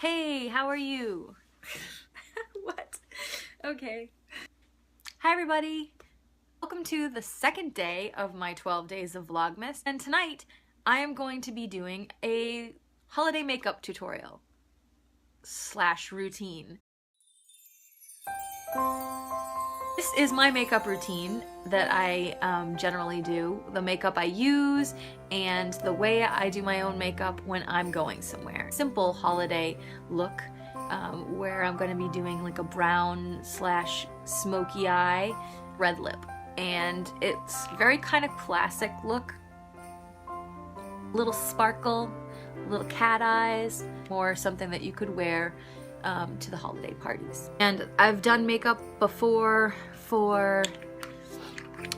Hey, how are you? What? Okay. Hi everybody. Welcome to the second day of my 12 days of Vlogmas. And tonight I am going to be doing a holiday makeup tutorial / routine. This is my makeup routine that I generally do, the makeup I use, and the way I do my own makeup when I'm going somewhere. Simple holiday look where I'm going to be doing like a brown / smoky eye, red lip. And it's very kind of classic look. Little sparkle, little cat eyes, or something that you could wear to the holiday parties. And I've done makeup before for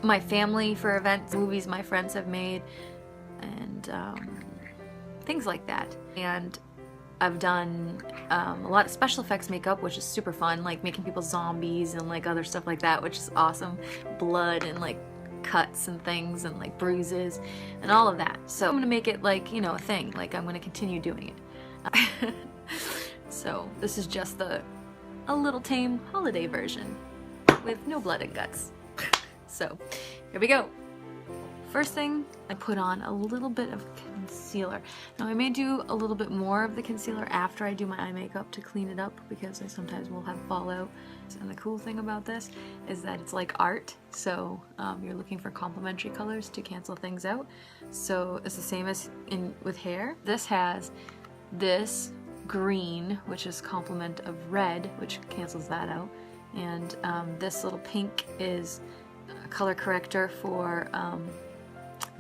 my family, for events, movies my friends have made, and things like that. And I've done a lot of special effects makeup, which is super fun, like making people zombies and like other stuff like that, which is awesome. Blood and like cuts and things and like bruises and all of that. So I'm gonna make it like, you know, a thing. Like I'm gonna continue doing it. So this is just a little tame holiday version with no blood and guts. So here we go. First thing, I put on a little bit of concealer. Now I may do a little bit more of the concealer after I do my eye makeup to clean it up, because I sometimes will have fallout. And the cool thing about this is that it's like art, so you're looking for complementary colors to cancel things out. So it's the same as with hair. This has this green, which is complement of red, which cancels that out, and this little pink is a color corrector for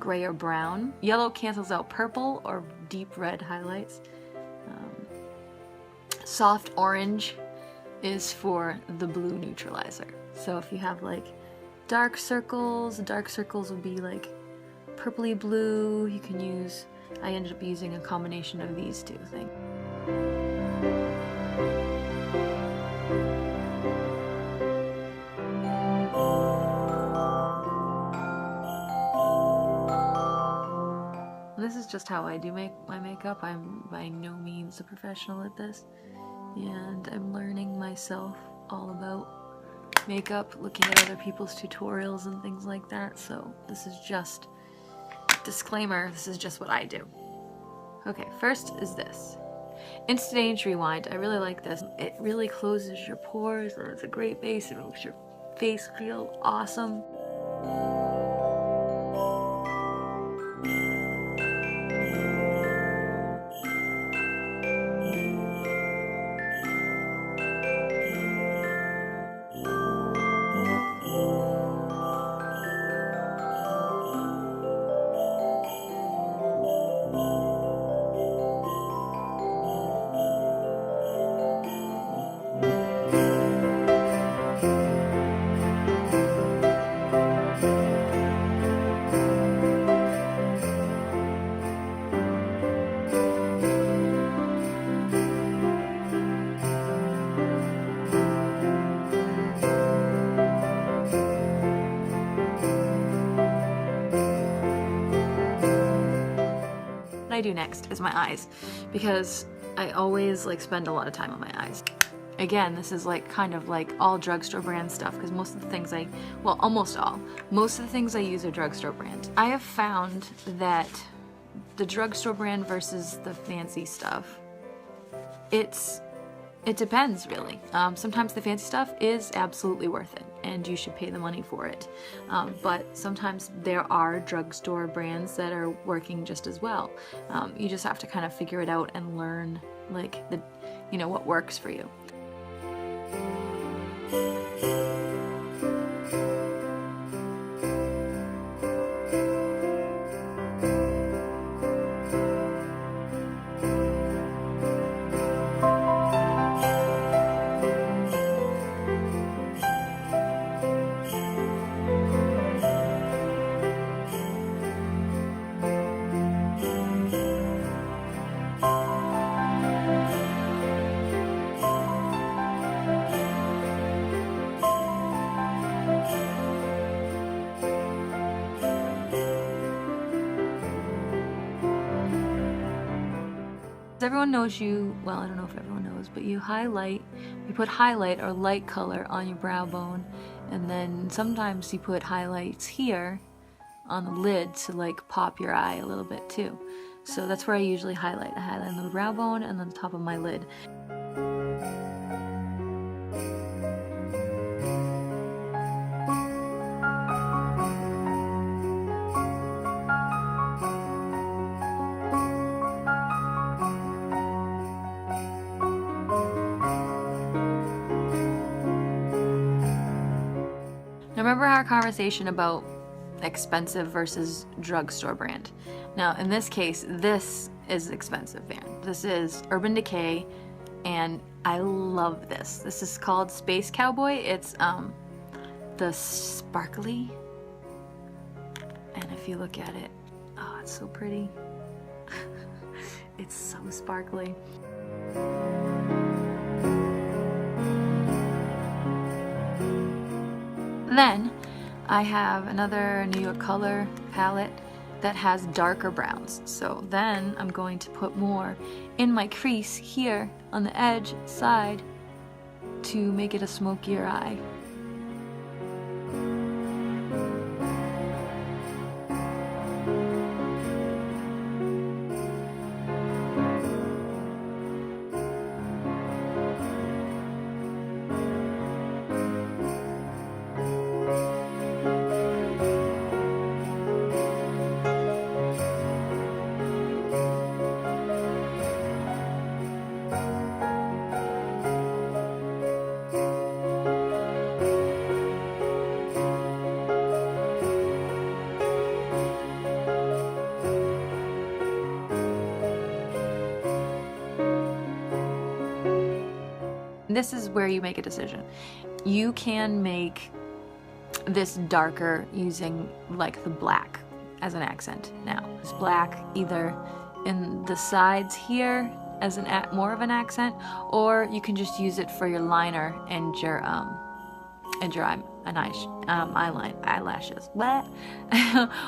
gray or brown. Yellow cancels out purple or deep red highlights. Soft orange is for the blue neutralizer. So if you have like dark circles would be like purpley blue. You can use, I ended up using a combination of these two things. This is just how I do my makeup. I'm by no means a professional at this, and I'm learning myself all about makeup, looking at other people's tutorials and things like that. So this is just, disclaimer, this is just what I do. Okay, first is this. Instant Age Rewind. I really like this. It really closes your pores, and it's a great base. It makes your face feel awesome. What I do next is my eyes, because I always like spend a lot of time on my eyes. Again, this is like kind of like all drugstore brand stuff, because most of the things most of the things I use are drugstore brand. I have found that the drugstore brand versus the fancy stuff, it depends really. Sometimes the fancy stuff is absolutely worth it, and you should pay the money for it. But sometimes there are drugstore brands that are working just as well. You just have to kind of figure it out and learn like what works for you. Everyone knows well, I don't know if everyone knows, but you put highlight or light color on your brow bone, and then sometimes you put highlights here on the lid to like pop your eye a little bit too. So that's where I usually highlight. I highlight on the brow bone and then the top of my lid. Now remember our conversation about expensive versus drugstore brand. Now in this case, this is expensive brand. This is Urban Decay, and I love this. This is called Space Cowboy. It's the sparkly, and if you look at it, oh, it's so pretty. It's so sparkly. Then I have another New York Color palette that has darker browns. So then I'm going to put more in my crease here on the edge side to make it a smokier eye. This is where you make a decision. You can make this darker using like the black as an accent. Now, it's black either in the sides here as more of an accent, or you can just use it for your liner and your eyelashes, what?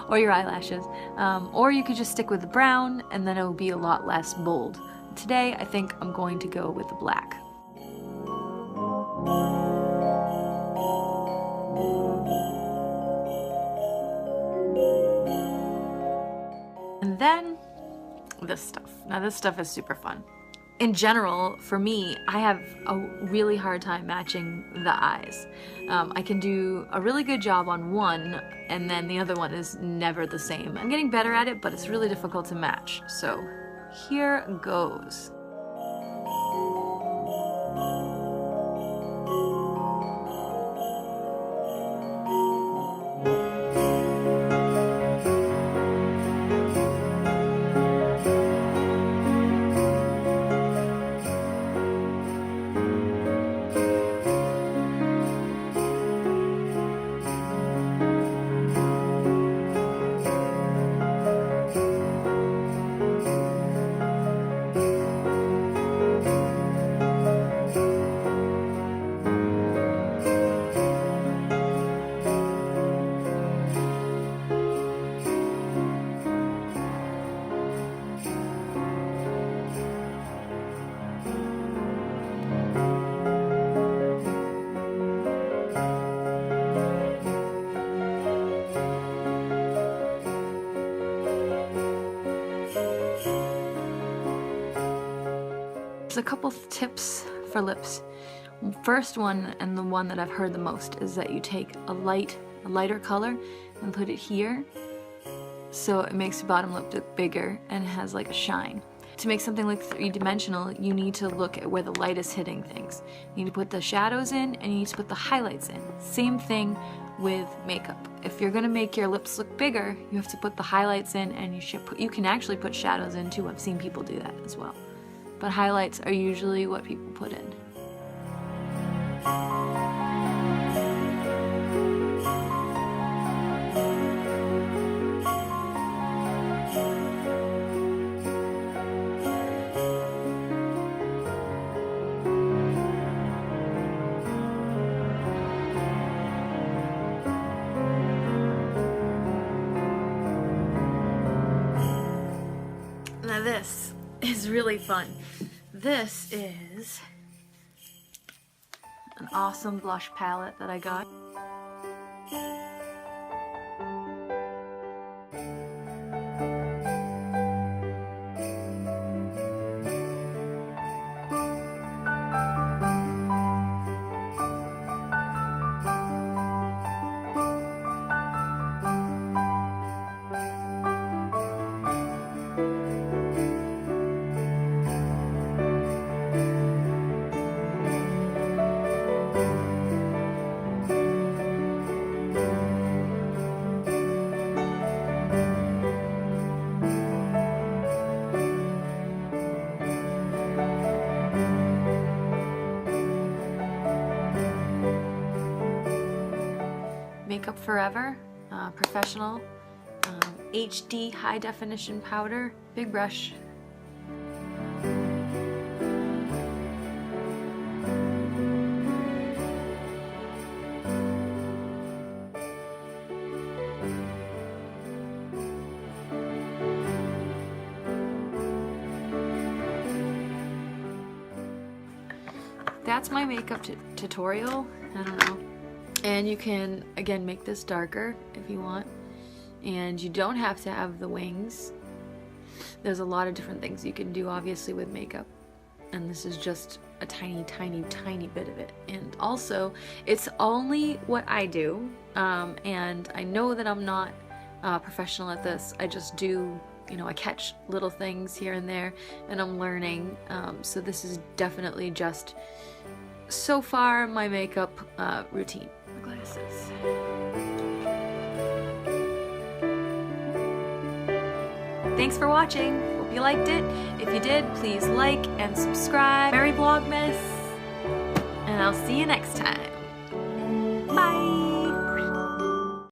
Or your eyelashes, or you could just stick with the brown, and then it will be a lot less bold. Today, I think I'm going to go with the black. And then this stuff. Now this stuff is super fun. In general, for me, I have a really hard time matching the eyes. I can do a really good job on one, and then the other one is never the same. I'm getting better at it, but it's really difficult to match. So here goes. A couple tips for lips. First one, and the one that I've heard the most, is that you take a lighter color and put it here, so it makes the bottom lip look bigger and it has like a shine. To make something look three-dimensional, you need to look at where the light is hitting things. You need to put the shadows in, and you need to put the highlights in. Same thing with makeup. If you're gonna make your lips look bigger, you have to put the highlights in, and you can actually put shadows in too. I've seen people do that as well. But highlights are usually what people put in. Now this is really fun. This is an awesome blush palette that I got. Makeup Forever, Professional, HD High Definition Powder, big brush. That's my makeup tutorial. I don't know. And you can, again, make this darker if you want. And you don't have to have the wings. There's a lot of different things you can do, obviously, with makeup. And this is just a tiny, tiny, tiny bit of it. And also, it's only what I do. And I know that I'm not professional at this. I just do, you know, I catch little things here and there, and I'm learning. So this is definitely just, so far, my makeup routine. Glasses. Thanks for watching. Hope you liked it. If you did, please like and subscribe. Merry Vlogmas, and I'll see you next time.